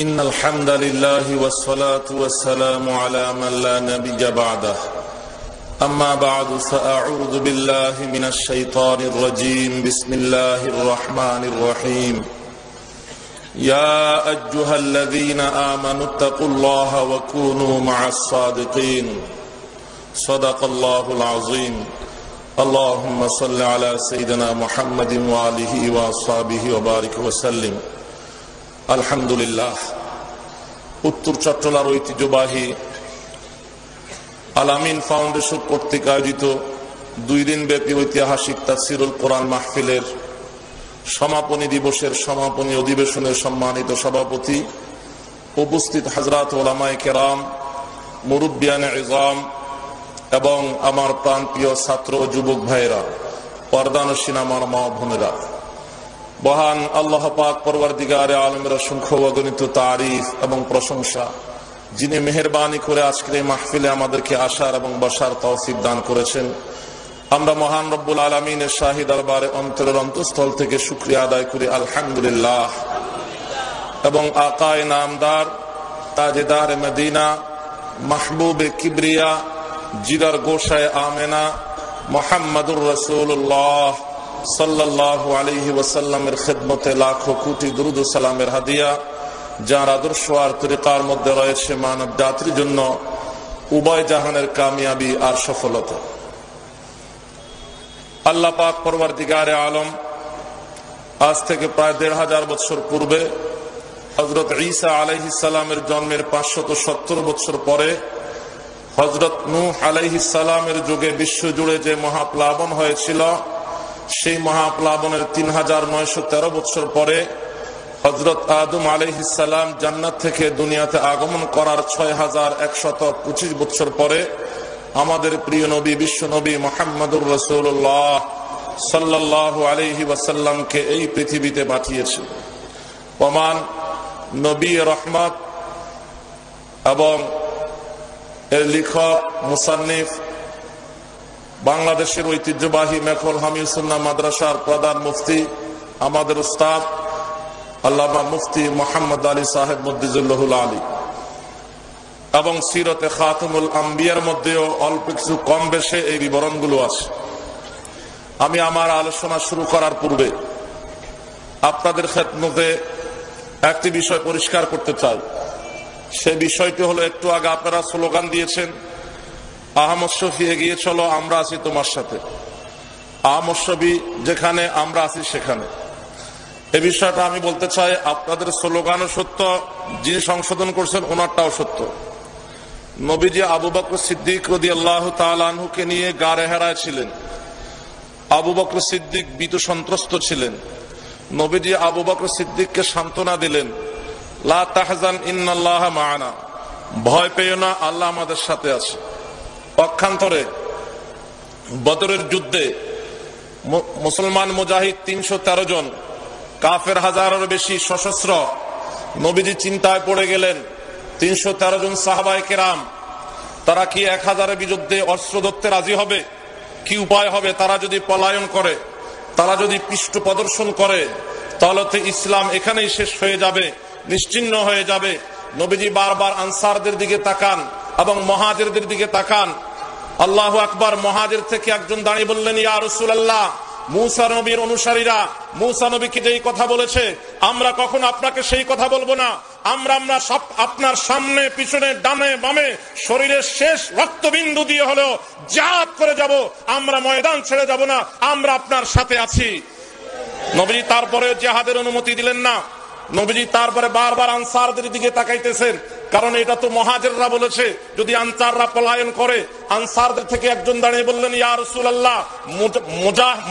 إن الحمد لله والصلاة والسلام على من لا نبي بعده أما بعد فأعوذ بالله من الشيطان الرجيم بسم الله الرحمن الرحيم يا أيها الذين آمنوا اتقوا الله وكونوا مع الصادقين صدق الله العظيم اللهم صل على سيدنا محمد وآله وأصحابه وبارك وسلم আলহামদুলিল্লাহ। উত্তর চট্টলার ঐতিহ্যবাহী আল-আমিন ফাউন্ডেশন কর্তৃক আয়োজিত 2 দিন ব্যাপী ঐতিহাসিক তাফসীরুল কোরআন মাহফিলের সমাপনী দিবসের সমাপনী অধিবেশনের সম্মানিত সভাপতি, উপস্থিত হযরত উলামায়ে কেরাম, মুরব্বিয়ানে ইজাম এবং আমার প্রাণপ্রিয় ছাত্র ও যুবক ভাইয়েরা, পর্দানশীন আমার মা বোনেরা, মহান আল্লাহ পাক পরওয়ারদিগারে আলমের অসংখ্য অগণিত তারিফ এবং প্রশংসা, যিনি মেহেরবানি করে আজকের এই মাহফিলে আমাদেরকে আসার এবং বসার তৌফিক দান করেছেন। আমরা মহান রব্বুল আলামিনের শাহী দরবারে অন্তরের অন্তঃস্থল থেকে শুকরিয়া আদায় করি আলহামদুলিল্লাহ। এবং আকায়ে নামদার, তাজেদার মদিনা, মাহবুবে কিবরিয়া, জিগার গোশায়ে আমেনা, মুহাম্মাদুর রাসূলুল্লাহ সাল্লাল্লাহু আলাইহি ওয়াসাল্লামের খিদমতে লাখো কোটি দুরুদ ও সালামের হাদিয়া, যার আদর্শ আর তরিকার মধ্যে রয়েছে মানব জাতির জন্য উভয় জাহানের কামিয়াবি আর সফলতা। আল্লাহ পাক পরওয়ারদিগারে আলম আজ থেকে প্রায় 1500 বছর পূর্বে হযরত ঈসা আলাইহিস সালামের জন্মের 570 বছর পরে হযরত নূহ আলাইহিস সালামের যুগে বিশ্বজুড়ে যে মহাপ্লাবন হয়েছিল, সেই মহাপ্লাবনের 3913 বছর পরে হযরত আদম আলাইহিস সালাম জান্নাত থেকে দুনিয়াতে আগমন করার 6125 বছর পরে আমাদের প্রিয় নবী, বিশ্ব নবী মুহাম্মদুর রাসূলুল্লাহ সাল্লাল্লাহু আলাইহি ওয়াসাল্লামকে এই পৃথিবীতে পাঠিয়েছে। ওমান নবী রহমত এবং এর লেখক মুসান্নিফ, বাংলাদেশের ঐতিহ্যবাহী মেখল হামিদ সুন্নাহ মাদ্রাসার প্রধান মুফতি, আমাদের উস্তাদ আল্লামা মুফতি মুহাম্মদ আলী সাহেব মুদ্দিজুল্লাহুল আলী, এবং সিরতে খাতুমুল আম্বিয়ার মধ্যেও অল্প কিছু কম বেশি এই বিবরণগুলো আছে। আমি আমার আলোচনা শুরু করার পূর্বে আপনাদের খেদমতে একটি বিষয় পরিষ্কার করতে চাই। সে বিষয়টি হলো, একটু আগে আপনারা স্লোগান দিয়েছেন, আহমদ শফি এগিয়ে চলো, আমরা আছি তোমার সাথে। আহমদ শফি যেখানে, আমরা আছি সেখানে। এই বিষয়টা আমি বলতে চাই, আপনাদের স্লোগানও সত্য, যিনি সংশোধন করছেন ওনারটাও সত্য। নবীজি আবু বকর সিদ্দিক রাদিয়াল্লাহু তাআলা আনহুকে নিয়ে গারে হেরায় ছিলেন। আবু বকর সিদ্দিক ভীত সন্ত্রস্ত ছিলেন। নবীজি আবু বকর সিদ্দিককে সান্ত্বনা দিলেন, লা তাহজান ইন্নাল্লাহা মা'ানা, ভয় পেও না, আল্লাহ আমাদের সাথে আছে। পক্ষান্তরে বদরের যুদ্ধে মুসলমান মুজাহিদ 313 জন, কাফের হাজারের বেশি সশস্ত্র। নবীজি চিন্তায় পড়ে গেলেন, 313 জন সাহাবায়ে কেরাম, তারা কি 1000-এর বিরুদ্ধে অস্ত্র ধরতে রাজি হবে? কি উপায় হবে? তারা যদি পলায়ন করে, তারা যদি পৃষ্ঠ প্রদর্শন করে, তাহলে তো ইসলাম এখানেই শেষ হয়ে যাবে, নিশ্চিহ্ন হয়ে যাবে। নবীজি বারবার আনসারদের দিকে তাকান এবং মুহাজিরদের দিকে তাকান। আল্লাহু আকবার। মুহাজির থেকে একজন দাঁড়িয়ে বললেন, ইয়া রাসূলুল্লাহ, মুসা নবীর অনুসারীরা মুসা নবীকে যেই কথা বলেছে, আমরা কখনো আপনাকে সেই কথা বলবো না। আমরা সব আপনার সামনে পিছনে ডানে বামে শরীরের শেষ রক্তবিন্দু দিয়ে হলেও জিহাদ করে যাব, আমরা ময়দান ছেড়ে যাব না, আমরা আপনার সাথে আছি। নবীজি তারপরে জিহাদের অনুমতি দিলেন না। নবীজি তারপরে বারবার আনসারদের দিকে তাকাইতেছেন, কারণ এটা তো মুহাজিররা বলেছে, যদি আনসাররা পলায়ন করে। আনসারদের থেকে একজন দাঁড়িয়ে বললেন, ইয়া রাসূলুল্লাহ,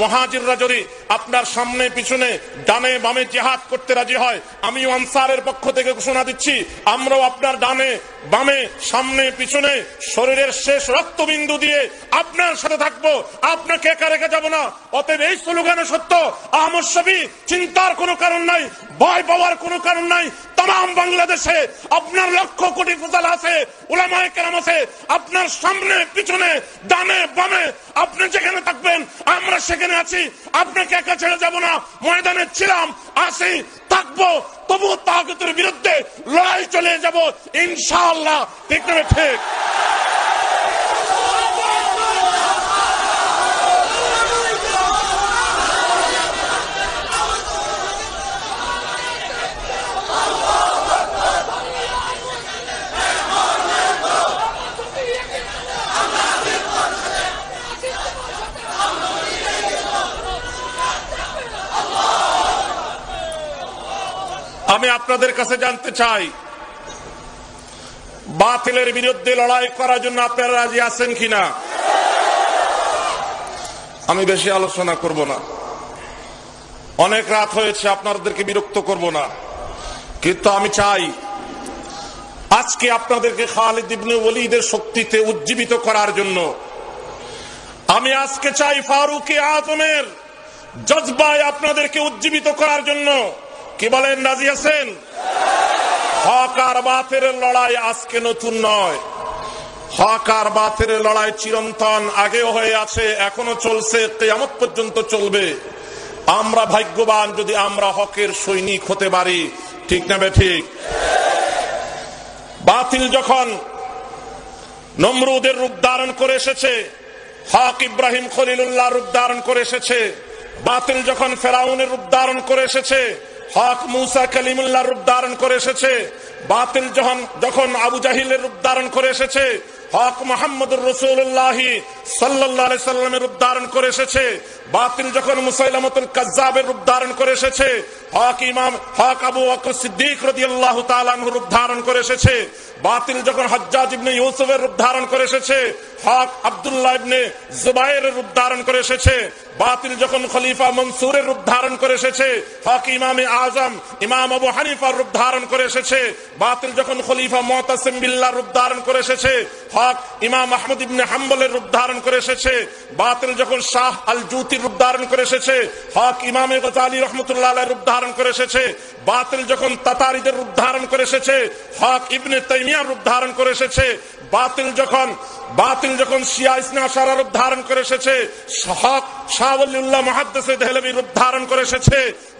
মুহাজিররা যদি আপনার সামনে পিছনে ডানে বামে জিহাদ করতে রাজি হয়, আমিও আনসারের পক্ষ থেকে ঘোষণা দিচ্ছি, আমরাও আপনার ডানে বামে সামনে পিছনে শরীরের শেষ রক্তবিন্দু দিয়ে আপনার সাথে থাকবো, আপনাকে একা রেখে যাব না। অতএব এই স্লোগানে সত্য। আহমদ শফি, চিন্তার কোনো কারণ নাই, ভয় পাওয়ার কোনো কারণ নাই। তাম বাংলাদেশে আপনার লক্ষ কোটি ফজল আছে, উলামায়ে কেরাম আছে, আপনার সামনে পিছনে ডানে বামে আপনি যেখানে থাকবেন আমরা সেখানে আছি, আপনাকে একা ছেড়ে যাব না। ময়দানে ছিলাম, আছি, থাকবো, তবুও তাগুতের বিরুদ্ধে লড়াই যাব ইনশাআল্লাহ। ঠিক না ঠিক? আমি আপনাদের কাছে জানতে চাই, বাতিলের বিরুদ্ধে লড়াই করার জন্য আপনারা রাজি আছেন কিনা? আমি বেশি আলোচনা করব না, অনেক রাত হয়েছে, আপনাদেরকে বিরক্ত করব না, কিন্তু আমি চাই আজকে আপনাদেরকে খালিদ ইবনে ওয়ালিদের শক্তিতে উজ্জীবিত করার জন্য, আমি আজকে চাই ফারুক আজমের জজবায় আপনাদেরকে উজ্জীবিত করার জন্য। কি বলেন, রাজি আছেন? হক আর বাতিলের লড়াই আজকে নতুন নয়, হক আর বাতিলের লড়াই চিরন্তন, আগেও হয়ে আছে, এখনো চলছে, কিয়ামত পর্যন্ত চলবে। আমরা ভাগ্যবান যদি আমরা হকের সৈনিক হতে পারি। ঠিক না ঠিক? বাতিল যখন নমরুদের রূপ ধারণ করে এসেছে, হক ইব্রাহিম খলিলুল্লাহ রূপ ধারণ করে এসেছে। বাতিল যখন ফেরাউনের রূপ ধারণ করে এসেছে, হক মুসা কালিমুল্লাহ রূপ ধারণ করে এসেছে। বাতিল যখন আবু জাহিলের রূপ ধারণ করে এসেছে, হক মুহাম্মদুর রাসূলুল্লাহ সাল্লাল্লাহু আলাইহি সাল্লামের রূপ ধারণ করে এসেছে। বাতিল যখন মুসাইলামাতুল কাজ্জাবের রূপ ধারণ করে এসেছে, হক আবু বকর সিদ্দিক রাদিয়াল্লাহু তাআলা আনহু রূপ ধারণ করে এসেছে। বাতিল যখন হজ্জাজ ইবনে ইউসুফের রূপ ধারণ করে এসেছে, হক আব্দুল্লাহ ইবনে জুবায়েরের রূপ ধারণ করে এসেছে। বাতিল যখন খলিফা মনসুরের রূপ ধারণ করে এসেছে, হক ইমামে আজম ইমাম আবু হানিফার রূপ ধারণ করে এসেছে। বাতিল যখন খলিফা মুতাসিম বিল্লাহর রূপ ধারণ করে এসেছে, হক ইমাম আহমদ ইবনে হাম্বলের রূপ ধারণ করে এসেছে। বাতিল যখন শাহ আল জুতির রূপ ধারণ করে এসেছে, হক ইমামে গজালি রাহমাতুল্লাহ আলাইহির রূপ ধারণ করে এসেছে। বাতিল যখন তাতারিদের রূপ ধারণ করে এসেছে, হক ইবনে তাইমিয়ার রূপ ধারণ করে এসেছে। বাতিল যখন শিয়া ইসনা আশারার রূপ ধারণ করে এসেছে, হক শাহ ওয়ালিউল্লাহ মুহাদ্দিস দেহলভীর রূপ ধারণ করে এসেছে।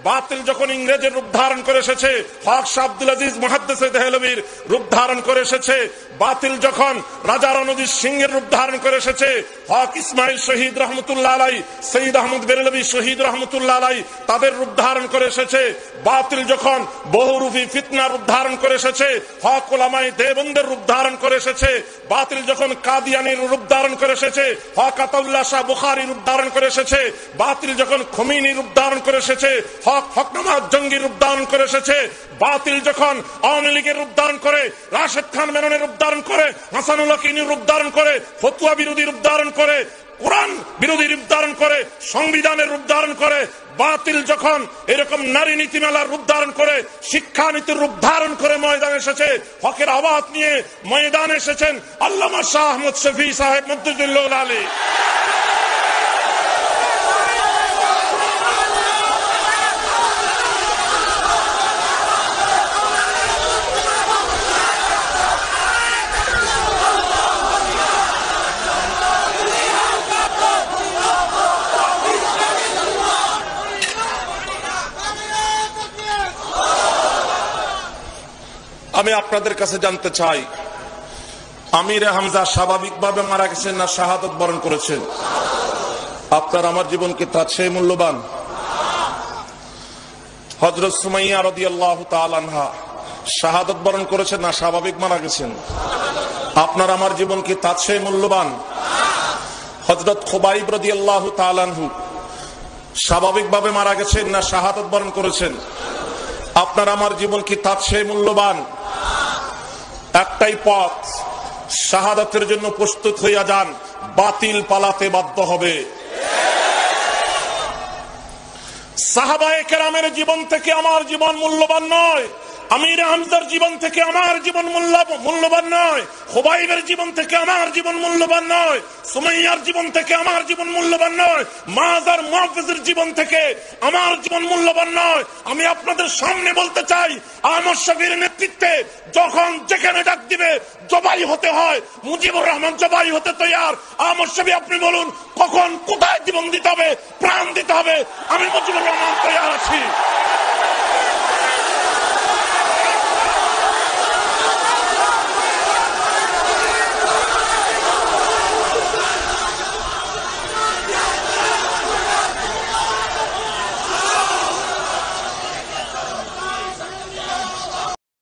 বাতিল যখন ইংরেজের রূপ ধারণ করে এসেছে, হক শাহ আব্দুল আজিজ মুহাদ্দিস দেহলভীর রূপ ধারণ করে এসেছে। বাতিল যখন রাজা রণজিৎ সিংহের রূপ ধারণ করে এসেছে, হক ইসমাইল শহীদ রহমতুল্লাহ আলাইহি, সৈয়দ আহমদ বেরেলভী শহীদ রহমতুল্লাহ আলাইহি তাদের রূপ ধারণ করে এসেছে। বাতিল যখন বহুরূপী ফিতনার রূপ ধারণ করে এসেছে, হক উলামায়ে দেওবন্দের রূপ ধারণ করে এসেছে। বাতিল যখন কাদিয়ানির রূপ ধারণ করে এসেছে, হক আতাউল্লাহ শাহ বুখারী রূপ ধারণ করে এসেছে। বাতিল যখন খোমেনি রূপ ধারণ করে এসেছে, হক হকনামাজ জঙ্গি রূপ ধারণ করে এসেছে। বাতিল যখন আওয়ামী লীগের রূপ ধারণ করে, রাশেদ খান মেননের রূপ ধারণ করে, হাসানুল হকের রূপ ধারণ করে, ফতুয়া বিরোধী রূপ ধারণ করে, কোরআন বিরোধী রূপ ধারণ করে, সংবিধানের রূপ ধারণ করে, বাতিল যখন এরকম নারী নীতিমালার রূপ ধারণ করে, শিক্ষানীতির রূপ ধারণ করে ময়দানে এসেছে, হকের আওয়াজ নিয়ে ময়দানে এসেছেন আল্লামা শাহ আহমদ শফি সাহেব মুদ্দুল্লাহ আলী। আমি আপনাদের কাছে জানতে চাই, আমির হামজা স্বাভাবিকভাবে মারা গেছেন না শাহাদত বরণ করেছেন? আপনার আমার জীবনকে তার চেয়ে মূল্যবান? হযরত সুমাইয়া রাদিয়াল্লাহু তাআলা আনহা শাহাদত বরণ করেছেন না স্বাভাবিক মারা গেছেন? আপনার আমার জীবন কি তার চেয়ে মূল্যবান? হযরত খুবাইব রাদিয়াল্লাহু তাআলা আনহু স্বাভাবিকভাবে মারা গেছেন না শাহাদত বরণ করেছেন? আপনার আমার জীবন কি তার চেয়ে মূল্যবান? একটাই পথ, শাহাদাতের জন্য প্রস্তুত হইয়া যান, বাতিল পালাতে বাধ্য হবে। সাহাবায়ে কেরামের জীবন থেকে আমার জীবন মূল্যবান নয়, আমির হামজার জীবন থেকে আমার জীবন মূল্যবান নয়, খুবাইবের জীবন থেকে আমার জীবন মূল্যবান নয়, সুমাইয়ার জীবন থেকে আমার জীবন মূল্যবান নয়, মাজার মুহাফিজের জীবন থেকে আমার জীবন মূল্যবান নয়। আমি আপনাদের সামনে বলতে চাই, আহমদ শফির নেতৃত্বে যখন যেখানে ডাক দিবে জবাই হতে হয়, মুজিবুর রহমান জবাই হতে তৈয়ার। আহমদ শফি আপনি বলুন কখন কোথায় জীবন দিতে হবে, প্রাণ দিতে হবে, আমি মুজিবুর রহমান তৈয়ার আছি।